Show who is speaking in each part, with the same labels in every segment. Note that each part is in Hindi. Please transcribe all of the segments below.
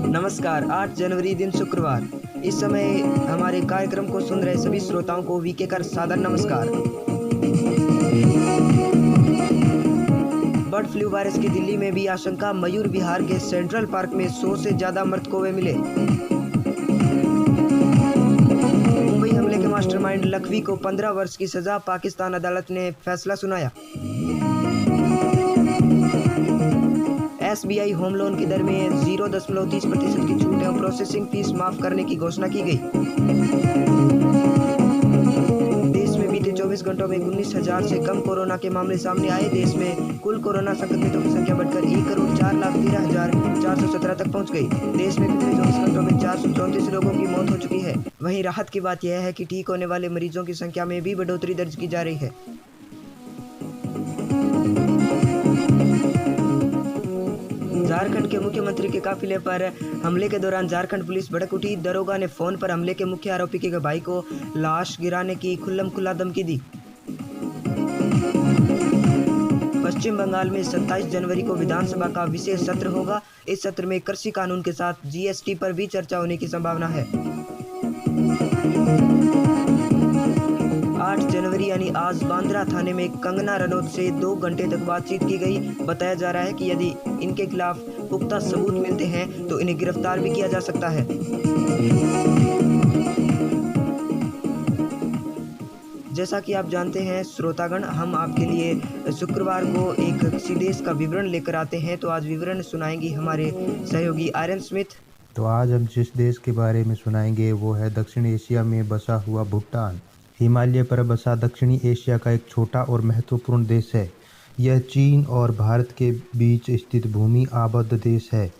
Speaker 1: नमस्कार, 8 जनवरी दिन शुक्रवार। इस समय हमारे कार्यक्रम को सुन रहे सभी श्रोताओं को वीके का सादर नमस्कार। बर्ड फ्लू वायरस की दिल्ली में भी आशंका, मयूर विहार के सेंट्रल पार्क में 100 से ज्यादा मृत कौवे मिले। मुंबई हमले के मास्टरमाइंड लखवी को 15 वर्ष की सजा, पाकिस्तान अदालत ने फैसला सुनाया। SBI होम लोन की दर में 0.30% की छूट एवं प्रोसेसिंग फीस माफ करने की घोषणा की गई। देश में बीते 24 घंटों में 19,000 से कम कोरोना के मामले सामने आए। देश में कुल कोरोना संक्रमितों की संख्या बढ़कर 1,04,13,417 तक पहुंच गई। देश में पिछले 24 घंटों में 434 लोगों की मौत हो चुकी है। वहीं राहत की बात यह है कि ठीक होने वाले मरीजों की संख्या में भी बढ़ोतरी दर्ज की जा रही है। झारखंड के मुख्यमंत्री के काफिले पर हमले के दौरान झारखंड पुलिस भड़क उठी। दरोगा ने फोन पर हमले के मुख्य आरोपी के भाई को लाश गिराने की खुल्लम-खुल्ला धमकी दी। पश्चिम बंगाल में 27 जनवरी को विधानसभा का विशेष सत्र होगा। इस सत्र में कृषि कानून के साथ GST पर भी चर्चा होने की संभावना है। 8 जनवरी यानी आज बांद्रा थाने में कंगना रनौत से 2 घंटे तक बातचीत की गई। बताया जा रहा है कि यदि इनके खिलाफ पुख्ता सबूत मिलते हैं तो इन्हें गिरफ्तार भी किया जा सकता है। जैसा कि आप जानते हैं श्रोतागण, हम आपके लिए शुक्रवार को एक किसी देश का विवरण लेकर आते हैं। तो आज विवरण सुनाएंगी हमारे सहयोगी आर्यन स्मिथ।
Speaker 2: तो आज हम जिस देश के बारे में सुनाएंगे वो है दक्षिण एशिया में बसा हुआ भूटान। हिमालय पर बसा दक्षिणी एशिया का एक छोटा और महत्वपूर्ण देश है। यह चीन और भारत के बीच स्थित भूमि आबद्ध देश है।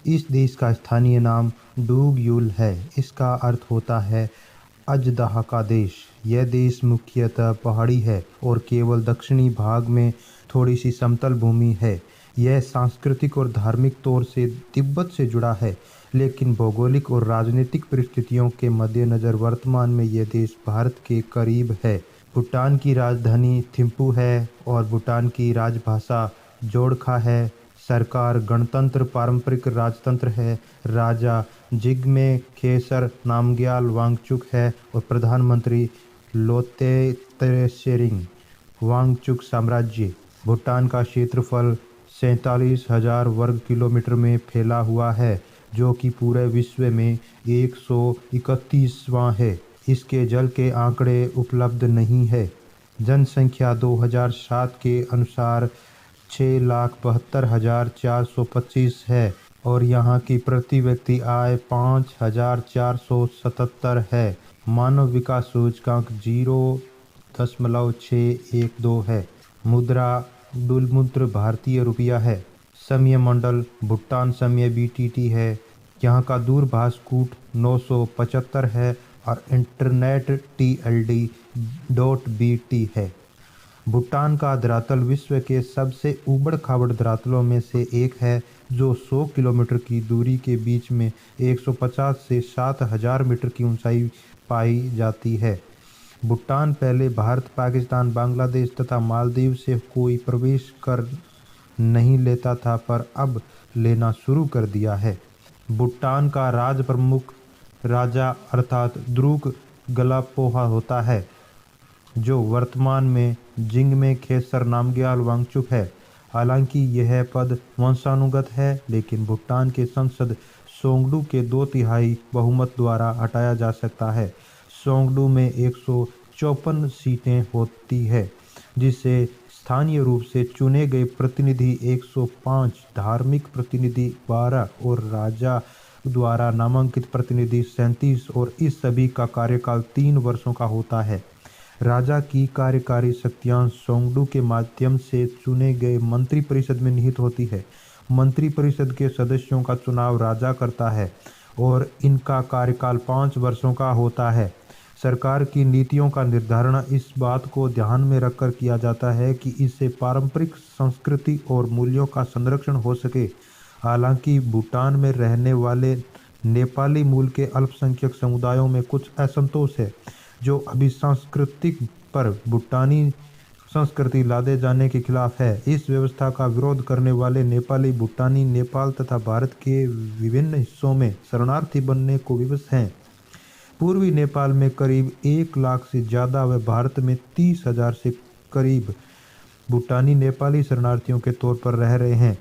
Speaker 2: इस देश का स्थानीय नाम डूगयुल है। इसका अर्थ होता है अजदाह का देश। यह देश मुख्यतः पहाड़ी है और केवल दक्षिणी भाग में थोड़ी सी समतल भूमि है। यह सांस्कृतिक और धार्मिक तौर से तिब्बत से जुड़ा है, लेकिन भौगोलिक और राजनीतिक परिस्थितियों के मद्देनज़र वर्तमान में यह देश भारत के करीब है। भूटान की राजधानी थिम्पू है और भूटान की राजभाषा जोड़खा है। सरकार गणतंत्र पारंपरिक राजतंत्र है। राजा जिग्मे खेसर नामग्याल वांगचुक है और प्रधानमंत्री लोते त्शेरिंग। वांगचुक साम्राज्य। भूटान का क्षेत्रफल 47,000 वर्ग किलोमीटर में फैला हुआ है, जो कि पूरे विश्व में 131वां है। इसके जल के आंकड़े उपलब्ध नहीं है। जनसंख्या 2007 के अनुसार 6,72,425 है और यहाँ की प्रति व्यक्ति आय 5,477 है। मानव विकास सूचकांक 0.612 है। मुद्रा मूलमुद्र भारतीय रुपया है। समय मंडल भूटान समय BTT है। यहाँ का दूरभाष कूट 975 है और इंटरनेट TLD.BT है। भूटान का धरातल विश्व के सबसे ऊबड़-खाबड़ धरातलों में से एक है, जो 100 किलोमीटर की दूरी के बीच में 150 से 7,000 मीटर की ऊंचाई पाई जाती है। भूटान पहले भारत, पाकिस्तान, बांग्लादेश तथा मालदीव से कोई प्रवेश कर नहीं लेता था, पर अब लेना शुरू कर दिया है। भूटान का राज प्रमुख राजा अर्थात द्रुक गलापोहा होता है, जो वर्तमान में जिग्मे खेसर नामग्याल वांगचुक है। हालांकि यह पद वंशानुगत है, लेकिन भूटान के संसद सोंगडू के 2/3 बहुमत द्वारा हटाया जा सकता है। सोंगडू में 154 सीटें होती है, जिससे स्थानीय रूप से चुने गए प्रतिनिधि 105, धार्मिक प्रतिनिधि 12 और राजा द्वारा नामांकित प्रतिनिधि 37 और इस सभी का कार्यकाल 3 वर्षों का होता है। राजा की कार्यकारी शक्तियां सोंगडू के माध्यम से चुने गए मंत्रिपरिषद में निहित होती है। मंत्रिपरिषद के सदस्यों का चुनाव राजा करता है और इनका कार्यकाल 5 वर्षों का होता है। सरकार की नीतियों का निर्धारण इस बात को ध्यान में रखकर किया जाता है कि इससे पारंपरिक संस्कृति और मूल्यों का संरक्षण हो सके। हालांकि भूटान में रहने वाले नेपाली मूल के अल्पसंख्यक समुदायों में कुछ असंतोष है, जो अभी सांस्कृतिक पर भूटानी संस्कृति लादे जाने के खिलाफ है। इस व्यवस्था का विरोध करने वाले नेपाली, भूटानी, नेपाल तथा भारत के विभिन्न हिस्सों में शरणार्थी बनने को विवश हैं। पूर्वी नेपाल में करीब 1 लाख से ज़्यादा व भारत में 30,000 से करीब भूटानी नेपाली शरणार्थियों के तौर पर रह रहे हैं।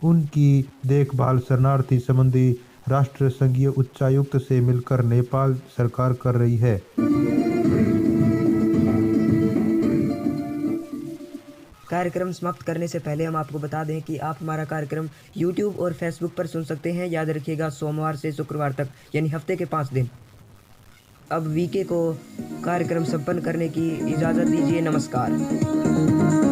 Speaker 2: उनकी देखभाल शरणार्थी संबंधी राष्ट्रसंघीय उच्चायुक्त से मिलकर नेपाल सरकार कर रही है।
Speaker 1: कार्यक्रम समाप्त करने से पहले हम आपको बता दें कि आप हमारा कार्यक्रम YouTube और Facebook पर सुन सकते हैं। याद रखिएगा, सोमवार से शुक्रवार तक, यानी हफ्ते के 5 दिन। अब वीके को कार्यक्रम संपन्न करने की इजाज़त दीजिए। नमस्कार।